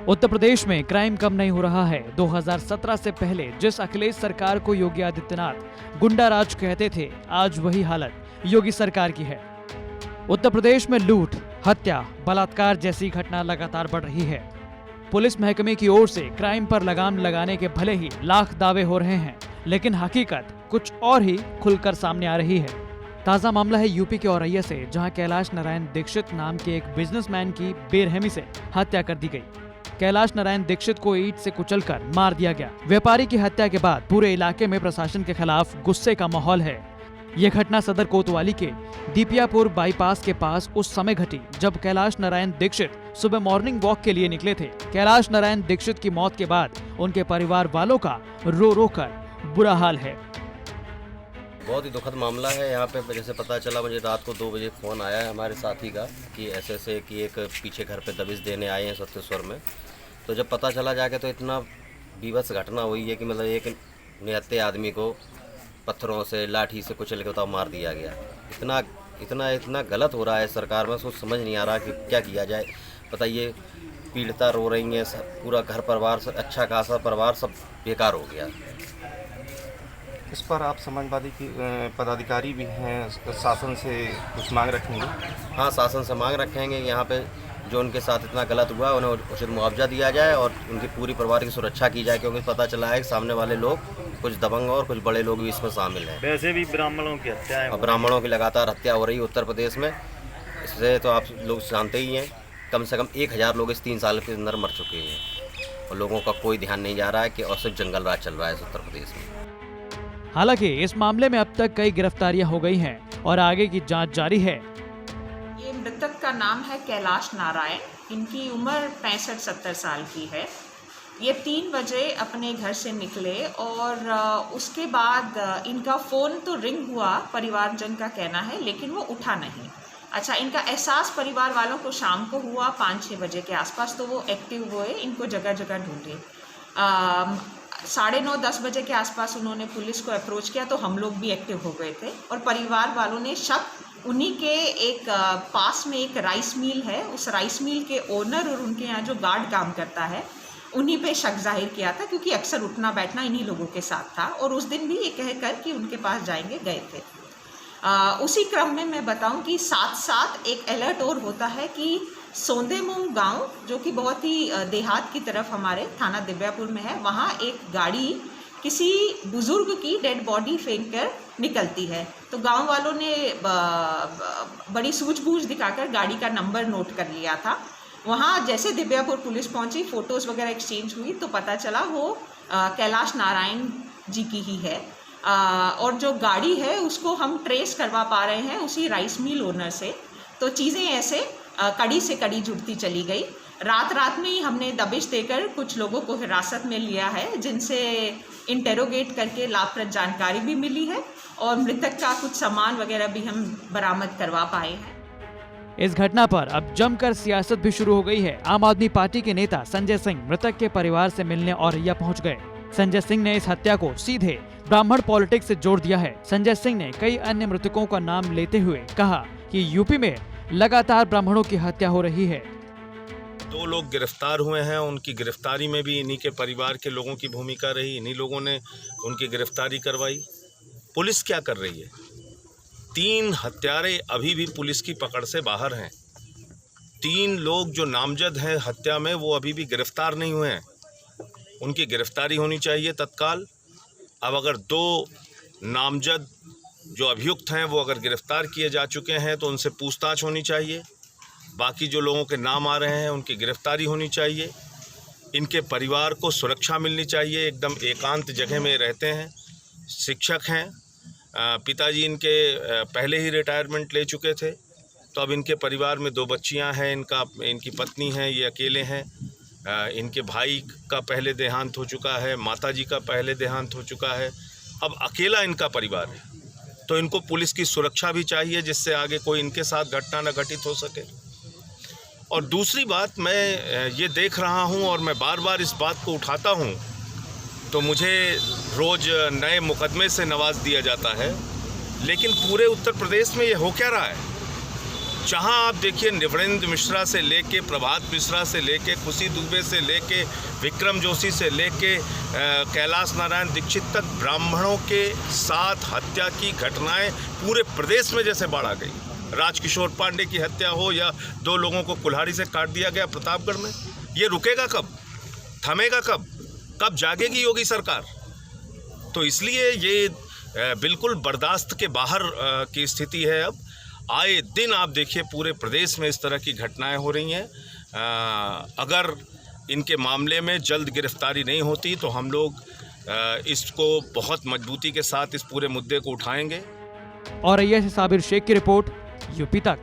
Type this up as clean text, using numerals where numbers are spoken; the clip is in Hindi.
उत्तर प्रदेश में क्राइम कम नहीं हो रहा है। 2017 से पहले जिस अखिलेश सरकार को योगी आदित्यनाथ गुंडा राज कहते थे, आज वही हालत योगी सरकार की है। उत्तर प्रदेश में लूट, हत्या, बलात्कार जैसी घटना लगातार बढ़ रही है। पुलिस महकमे की ओर से क्राइम पर लगाम लगाने के भले ही लाख दावे हो रहे हैं, लेकिन हकीकत कुछ और ही खुलकर सामने आ रही है। ताजा मामला है यूपी के औरैया से, जहां कैलाश नारायण दीक्षित नाम के एक बिजनेसमैन की बेरहमी से हत्या कर दी गई। कैलाश नारायण दीक्षित को ईंट से कुचलकर मार दिया गया। व्यापारी की हत्या के बाद पूरे इलाके में प्रशासन के खिलाफ गुस्से का माहौल है। ये घटना सदर कोतवाली के दीपियापुर बाईपास के पास उस समय घटी जब कैलाश नारायण दीक्षित सुबह मॉर्निंग वॉक के लिए निकले थे। कैलाश नारायण दीक्षित की मौत के बाद उनके परिवार वालों का रो रो कर बुरा हाल है। बहुत ही दुखद मामला है। यहाँ पे जैसे पता चला, मुझे रात को 2 बजे फ़ोन आया है हमारे साथी का कि ऐसे कि एक पीछे घर पे दबिश देने आए हैं सत्तेश्वर में। तो जब पता चला जाके तो इतना बीभत्स घटना हुई है कि मतलब एक निहत्थे आदमी को पत्थरों से, लाठी से कुचल के तो मार दिया गया। इतना गलत हो रहा है सरकार में, सोच समझ नहीं आ रहा कि क्या किया जाए। बताइए, पीड़िता रो रही है, पूरा घर परिवार, अच्छा खासा परिवार सब बेकार हो गया। इस पर आप समाजवादी की पदाधिकारी भी हैं, शासन से कुछ मांग रखेंगे? हाँ, शासन से मांग रखेंगे। यहाँ पे जो उनके साथ इतना गलत हुआ उन्हें उचित मुआवजा दिया जाए और उनकी पूरी परिवार की सुरक्षा की जाए, क्योंकि पता चला है कि सामने वाले लोग कुछ दबंग और कुछ बड़े लोग भी इसमें शामिल हैं। वैसे भी ब्राह्मणों की हत्या है, ब्राह्मणों की लगातार हत्या हो रही है उत्तर प्रदेश में। इससे तो आप लोग जानते ही हैं, कम से कम 1000 लोग इस 3 साल के अंदर मर चुके हैं और लोगों का कोई ध्यान नहीं जा रहा है कि और सिर्फ जंगल राज चल रहा है उत्तर प्रदेश में। हालांकि इस मामले में अब तक कई गिरफ्तारियां हो गई हैं और आगे की जांच जारी है। ये मृतक का नाम है कैलाश नारायण। इनकी उम्र 65-70 साल की है। ये 3 बजे अपने घर से निकले और उसके बाद इनका फ़ोन तो रिंग हुआ, परिवारजन का कहना है, लेकिन वो उठा नहीं। अच्छा, इनका एहसास परिवार वालों को शाम को हुआ 5-6 बजे के आसपास, तो वो एक्टिव हुए, इनको जगह जगह ढूंढे। 9:30-10 बजे के आसपास उन्होंने पुलिस को अप्रोच किया, तो हम लोग भी एक्टिव हो गए थे और परिवार वालों ने शक उन्हीं के एक पास में एक राइस मिल है, उस राइस मिल के ओनर और उनके यहाँ जो गार्ड काम करता है उन्हीं पे शक जाहिर किया था, क्योंकि अक्सर उठना बैठना इन्हीं लोगों के साथ था और उस दिन भी ये कहकर कि उनके पास जाएंगे गए थे। उसी क्रम में मैं बताऊं कि साथ साथ एक अलर्ट और होता है कि सोंदेमुंग गांव, जो कि बहुत ही देहात की तरफ हमारे थाना दिव्यापुर में है, वहाँ एक गाड़ी किसी बुजुर्ग की डेड बॉडी फेंक कर निकलती है। तो गांव वालों ने बड़ी सूझबूझ दिखाकर गाड़ी का नंबर नोट कर लिया था। वहाँ जैसे दिव्यापुर पुलिस पहुंची, फ़ोटोज़ वगैरह एक्सचेंज हुई, तो पता चला वो कैलाश नारायण जी की ही है। और जो गाड़ी है उसको हम ट्रेस करवा पा रहे हैं उसी राइस मिल ओनर से। तो चीज़ें ऐसे कड़ी से कड़ी जुड़ती चली गई। रात में ही हमने दबिश देकर कुछ लोगों को हिरासत में लिया है, जिनसे इंटेरोगेट करके लाभप्रद जानकारी भी मिली है और मृतक का कुछ सामान वगैरह भी हम बरामद करवा पाए हैं। इस घटना पर अब जमकर सियासत भी शुरू हो गई है। आम आदमी पार्टी के नेता संजय सिंह मृतक के परिवार से मिलने औरैया पहुंच गए। संजय सिंह ने इस हत्या को सीधे ब्राह्मण पॉलिटिक्स से जोड़ दिया है। संजय सिंह ने कई अन्य मृतकों का नाम लेते हुए कहा कि यूपी में लगातार ब्राह्मणों की हत्या हो रही है। 2 लोग गिरफ्तार हुए हैं, उनकी गिरफ्तारी में भी इन्हीं के परिवार के लोगों की भूमिका रही। इन्हीं लोगों ने उनकी गिरफ्तारी करवाई। पुलिस क्या कर रही है? 3 हत्यारे अभी भी पुलिस की पकड़ से बाहर हैं। 3 लोग जो नामजद हैं हत्या में, वो अभी भी गिरफ्तार नहीं हुए हैं। उनकी गिरफ्तारी होनी चाहिए तत्काल। अब अगर 2 नामजद जो अभियुक्त हैं वो अगर गिरफ्तार किए जा चुके हैं तो उनसे पूछताछ होनी चाहिए। बाकी जो लोगों के नाम आ रहे हैं उनकी गिरफ्तारी होनी चाहिए। इनके परिवार को सुरक्षा मिलनी चाहिए। एकदम एकांत जगह में रहते हैं, शिक्षक हैं, पिताजी इनके पहले ही रिटायरमेंट ले चुके थे। तो अब इनके परिवार में 2 बच्चियां हैं, इनकी पत्नी हैं, ये अकेले हैं। इनके भाई का पहले देहांत हो चुका है, माताजी का पहले देहांत हो चुका है। अब अकेला इनका परिवार है, तो इनको पुलिस की सुरक्षा भी चाहिए, जिससे आगे कोई इनके साथ घटना न घटित हो सके। और दूसरी बात, मैं ये देख रहा हूँ और मैं बार बार इस बात को उठाता हूँ, तो मुझे रोज़ नए मुकदमे से नवाज दिया जाता है, लेकिन पूरे उत्तर प्रदेश में ये हो क्या रहा है? जहां आप देखिए नवरेंद्र मिश्रा से लेके प्रभात मिश्रा से लेके खुशी दुबे से लेके विक्रम जोशी से लेके कैलाश नारायण दीक्षित तक ब्राह्मणों के साथ हत्या की घटनाएं पूरे प्रदेश में जैसे बाढ़ आ गई। राजकिशोर पांडे की हत्या हो या 2 लोगों को कुल्हाड़ी से काट दिया गया प्रतापगढ़ में, ये रुकेगा कब? थमेगा कब? कब जागेगी योगी सरकार? तो इसलिए ये बिल्कुल बर्दाश्त के बाहर की स्थिति है। अब आए दिन आप देखिए पूरे प्रदेश में इस तरह की घटनाएं हो रही हैं। अगर इनके मामले में जल्द गिरफ्तारी नहीं होती तो हम लोग इसको बहुत मजबूती के साथ इस पूरे मुद्दे को उठाएंगे। और से साबिर शेख की रिपोर्ट, यूपी तक।